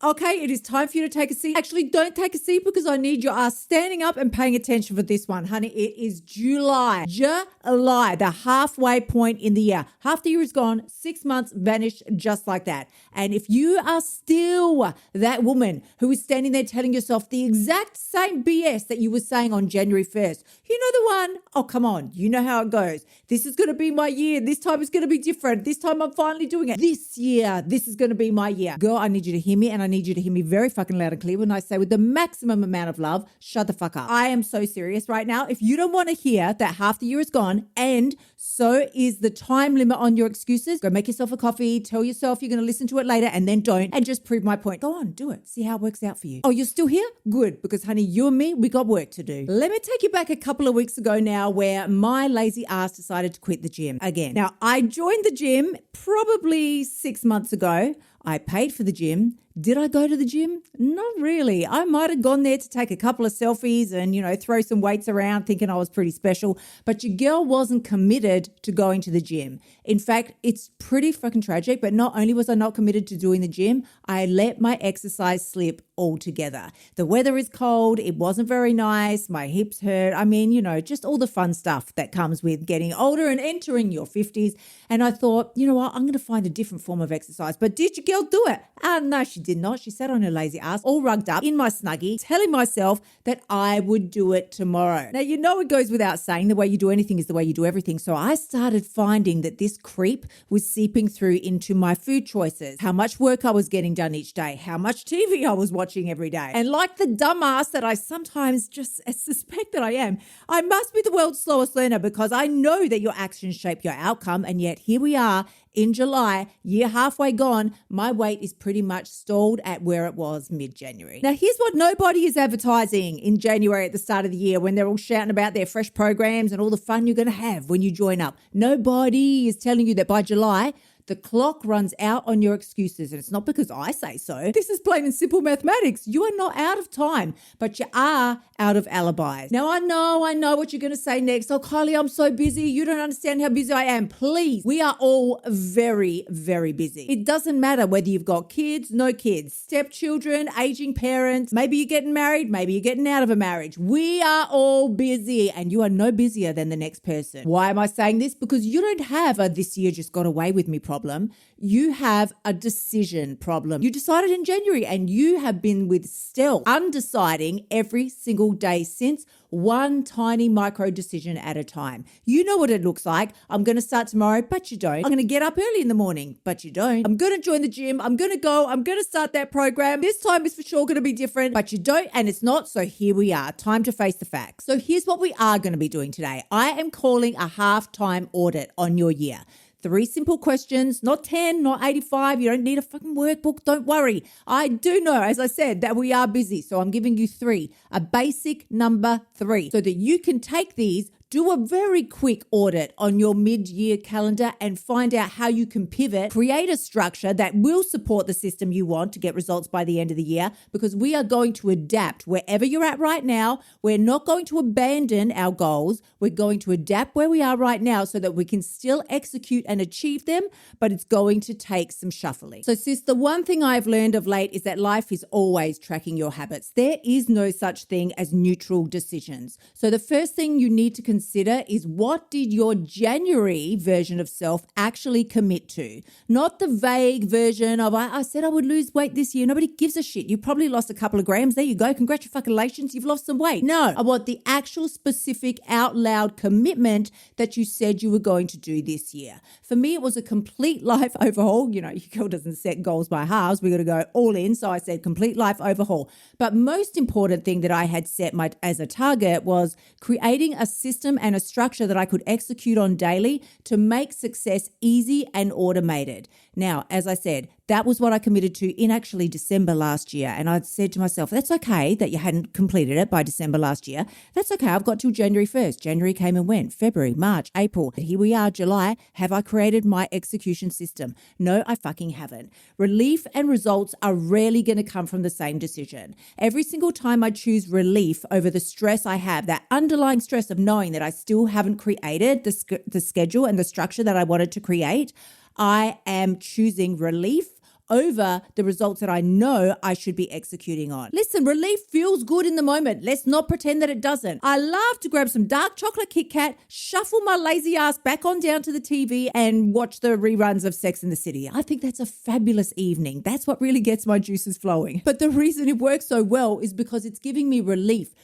Okay, it is time for you to take a seat. Actually, don't take a seat because I need your ass standing up and paying attention for this one, honey. It is July. July, the halfway point in the year. Half the year is gone, 6 months vanished just like that. And if you are still that woman who is standing there telling yourself the exact same BS that you were saying on January 1st, you know the one? Oh, come on. You know how it goes. This is going to be my year. This time it's going to be different. This time I'm finally doing it. This year, this is going to be my year. Girl, I need you to hear me, and I need you to hear me very fucking loud and clear when I say with the maximum amount of love, shut the fuck up. I am so serious right now. If you don't want to hear that half the year is gone and so is the time limit on your excuses, go make yourself a coffee, tell yourself you're going to listen to it later and then don't, and just prove my point. Go on, do it. See how it works out for you. Oh, you're still here? Good, because honey, you and me, we got work to do. Let me take you back a couple of weeks ago now where my lazy ass decided to quit the gym again. Now, I joined the gym probably 6 months ago. I paid for the gym. Did I go to the gym? Not really. I might have gone there to take a couple of selfies and, throw some weights around thinking I was pretty special. But your girl wasn't committed to going to the gym. In fact, it's pretty fucking tragic. But not only was I not committed to doing the gym, I let my exercise slip altogether. The weather is cold. It wasn't very nice. My hips hurt. I mean, just all the fun stuff that comes with getting older and entering your 50s. And I thought, you know what? I'm going to find a different form of exercise. But did your girl do it? No, she did not. She sat on her lazy ass, all rugged up in my Snuggie, telling myself that I would do it tomorrow. Now, it goes without saying the way you do anything is the way you do everything. So I started finding that this creep was seeping through into my food choices, how much work I was getting done each day, how much TV I was watching every day. And like the dumbass that I sometimes just suspect that I am, I must be the world's slowest learner because I know that your actions shape your outcome. And yet here we are in July, year halfway gone, my weight is pretty much stalled at where it was mid-January. Now, here's what nobody is advertising in January at the start of the year when they're all shouting about their fresh programs and all the fun you're going to have when you join up. Nobody is telling you that by July, the clock runs out on your excuses, and it's not because I say so. This is plain and simple mathematics. You are not out of time, but you are out of alibis. Now, I know what you're going to say next. Oh, Kylie, I'm so busy. You don't understand how busy I am. Please, we are all very, very busy. It doesn't matter whether you've got kids, no kids, stepchildren, aging parents. Maybe you're getting married. Maybe you're getting out of a marriage. We are all busy, and you are no busier than the next person. Why am I saying this? Because you don't have a this year just got away with me problem. You have a decision problem. You decided in January and you have been with stealth, undeciding every single day since, one tiny micro decision at a time. You know what it looks like. I'm going to start tomorrow, but you don't. I'm going to get up early in the morning, but you don't. I'm going to join the gym. I'm going to go. I'm going to start that program. This time is for sure going to be different, but you don't, and it's not. So here we are. Time to face the facts. So here's what we are going to be doing today. I am calling a halftime audit on your year. 3 simple questions, not 10, not 85. You don't need a fucking workbook. Don't worry. I do know, as I said, that we are busy. So I'm giving you 3, a basic number 3, so that you can take these, do a very quick audit on your mid-year calendar and find out how you can pivot, create a structure that will support the system you want to get results by the end of the year, because we are going to adapt wherever you're at right now. We're not going to abandon our goals. We're going to adapt where we are right now so that we can still execute and achieve them, but it's going to take some shuffling. So sis, the one thing I've learned of late is that life is always tracking your habits. There is no such thing as neutral decisions. So the first thing you need to consider is, what did your January version of self actually commit to? Not the vague version of, I said I would lose weight this year. Nobody gives a shit. You probably lost a couple of grams. There you go. Congratulations. You've lost some weight. No, I want the actual specific out loud commitment that you said you were going to do this year. For me, it was a complete life overhaul. Your girl doesn't set goals by halves. We got to go all in. So I said complete life overhaul. But most important thing that I had set as a target was creating a system and a structure that I could execute on daily to make success easy and automated. Now, as I said, that was what I committed to in actually December last year. And I said to myself, that's okay that you hadn't completed it by December last year. That's okay. I've got till January 1st. January came and went. February, March, April. Here we are, July. Have I created my execution system? No, I fucking haven't. Relief and results are rarely going to come from the same decision. Every single time I choose relief over the stress I have, that underlying stress of knowing that I still haven't created the schedule and the structure that I wanted to create, I am choosing relief over the results that I know I should be executing on. Listen, relief feels good in the moment. Let's not pretend that it doesn't. I love to grab some dark chocolate Kit Kat, shuffle my lazy ass back on down to the TV and watch the reruns of Sex and the City. I think that's a fabulous evening. That's what really gets my juices flowing. But the reason it works so well is because it's giving me relief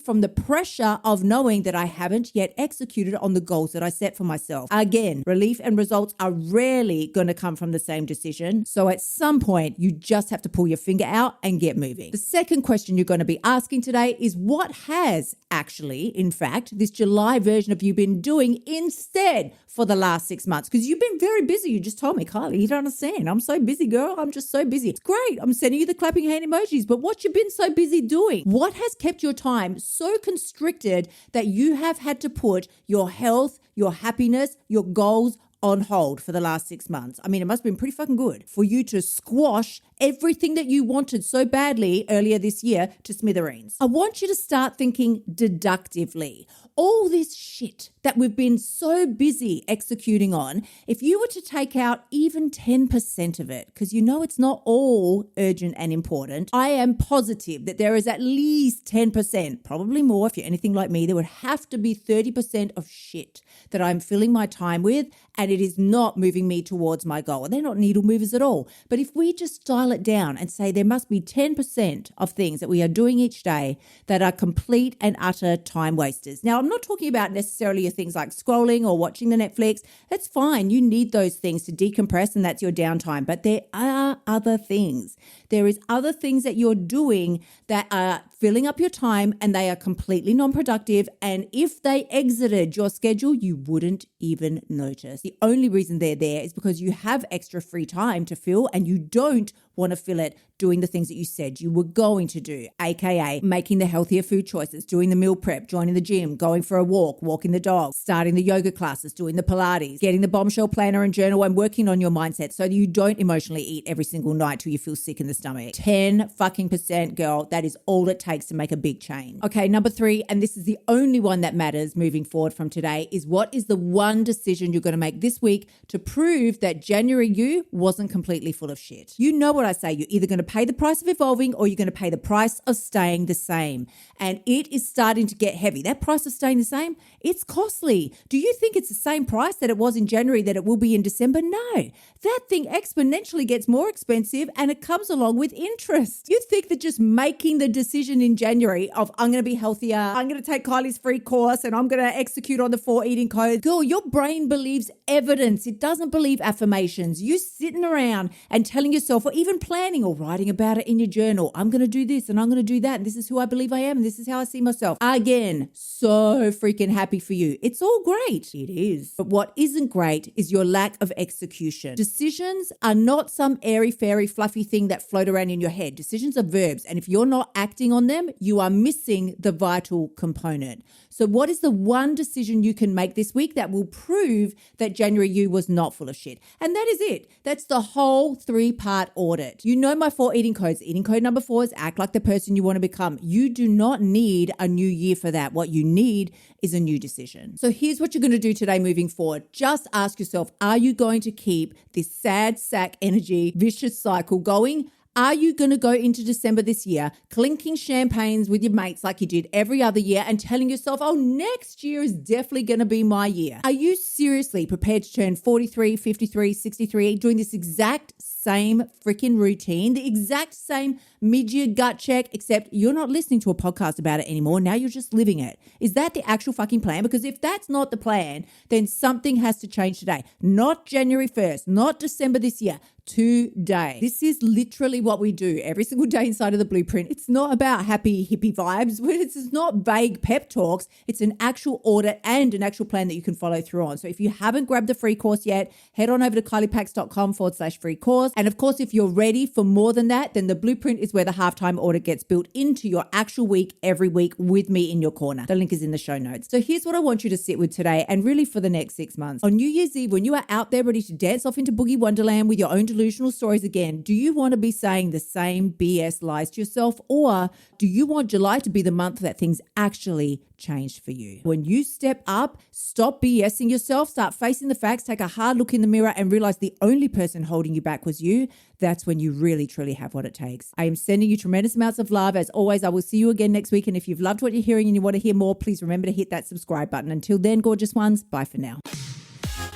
from the pressure of knowing that I haven't yet executed on the goals that I set for myself. Again, relief and results are rarely going to come from the same decision. So at some point, you just have to pull your finger out and get moving. The second question you're going to be asking today is what has actually, in fact, this July version of you been doing instead for the last 6 months? Because you've been very busy. You just told me, Kylie, you don't understand. I'm so busy, girl. I'm just so busy. It's great. I'm sending you the clapping hand emojis, but what you been so busy doing? What has kept your time so constricted that you have had to put your health, your happiness, your goals on hold for the last 6 months? I mean, it must have been pretty fucking good for you to squash everything that you wanted so badly earlier this year to smithereens. I want you to start thinking deductively. All this shit that we've been so busy executing on, if you were to take out even 10% of it, because you know it's not all urgent and important, I am positive that there is at least 10%, probably more if you're anything like me, there would have to be 30% of shit that I'm filling my time with, and it is not moving me towards my goal. They're not needle movers at all. But if we just dial it down and say there must be 10% of things that we are doing each day that are complete and utter time wasters. Now, I'm not talking about necessarily your things like scrolling or watching the Netflix. That's fine. You need those things to decompress, and that's your downtime. But there are other things. There is other things that you're doing that are filling up your time, and they are completely non-productive. And if they exited your schedule, you wouldn't even notice. The only reason they're there is because you have extra free time to fill, and you don't want to fill it doing the things that you said you were going to do, aka making the healthier food choices, doing the meal prep, joining the gym, going for a walk, walking the dog, starting the yoga classes, doing the Pilates, getting the Bombshell planner and journal, and working on your mindset so that you don't emotionally eat every single night till you feel sick in the stomach. 10 fucking percent, girl. That is all it takes to make a big change. Okay, number 3, and this is the only one that matters moving forward from today, is what is the one decision you're going to make this week to prove that January you wasn't completely full of shit. You know what I say, you're either going to pay the price of evolving or you're going to pay the price of staying the same. And it is starting to get heavy. That price of staying the same, it's costly. Do you think it's the same price that it was in January that it will be in December? No. That thing exponentially gets more expensive, and it comes along with interest. You think that just making the decision in January of I'm going to be healthier, I'm going to take Kylie's free course, and I'm going to execute on the 4 eating codes. Girl, your brain believes evidence. It doesn't believe affirmations. You sitting around and telling yourself, or even planning or writing about it in your journal, I'm going to do this and I'm going to do that, and this is who I believe I am, and this is how I see myself. Again, so freaking happy for you. It's all great. It is. But what isn't great is your lack of execution. Decisions are not some airy-fairy fluffy thing that float around in your head. Decisions are verbs, and if you're not acting on them, you are missing the vital component. So what is the one decision you can make this week that will prove that January you was not full of shit? And that is it. That's the whole 3-part audit. You know my 4 eating codes. Eating code number 4 is act like the person you want to become. You do not need a new year for that. What you need is a new decision. So here's what you're going to do today moving forward. Just ask yourself, are you going to keep this sad sack energy vicious cycle going? Are you going to go into December this year clinking champagnes with your mates like you did every other year and telling yourself, oh, next year is definitely going to be my year? Are you seriously prepared to turn 43, 53, 63 doing this exact same freaking routine, the exact same mid-year gut check, except you're not listening to a podcast about it anymore. Now you're just living it. Is that the actual fucking plan? Because if that's not the plan, then something has to change today. Not January 1st, not December this year. Today. This is literally what we do every single day inside of the blueprint. It's not about happy hippie vibes. It's not vague pep talks. It's an actual audit and an actual plan that you can follow through on. So if you haven't grabbed the free course yet, head on over to kyliepax.com/free course. And of course, if you're ready for more than that, then the blueprint is where the halftime audit gets built into your actual week every week with me in your corner. The link is in the show notes. So here's what I want you to sit with today and really for the next 6 months. On New Year's Eve, when you are out there ready to dance off into Boogie Wonderland with your own delusional stories again, do you want to be saying the same BS lies to yourself, or do you want July to be the month that things actually changed for you? When you step up, stop BSing yourself, start facing the facts, take a hard look in the mirror and realize the only person holding you back was you, that's when you really, truly have what it takes. I am sending you tremendous amounts of love. As always, I will see you again next week. And if you've loved what you're hearing and you want to hear more, please remember to hit that subscribe button. Until then, gorgeous ones, bye for now.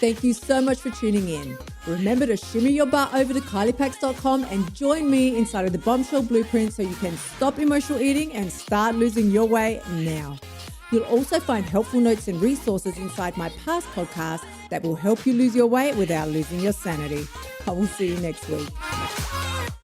Thank you so much for tuning in. Remember to shimmy your butt over to kyliepax.com and join me inside of the Bombshell Blueprint so you can stop emotional eating and start losing your weight now. You'll also find helpful notes and resources inside my past podcasts that will help you lose your weight without losing your sanity. I will see you next week.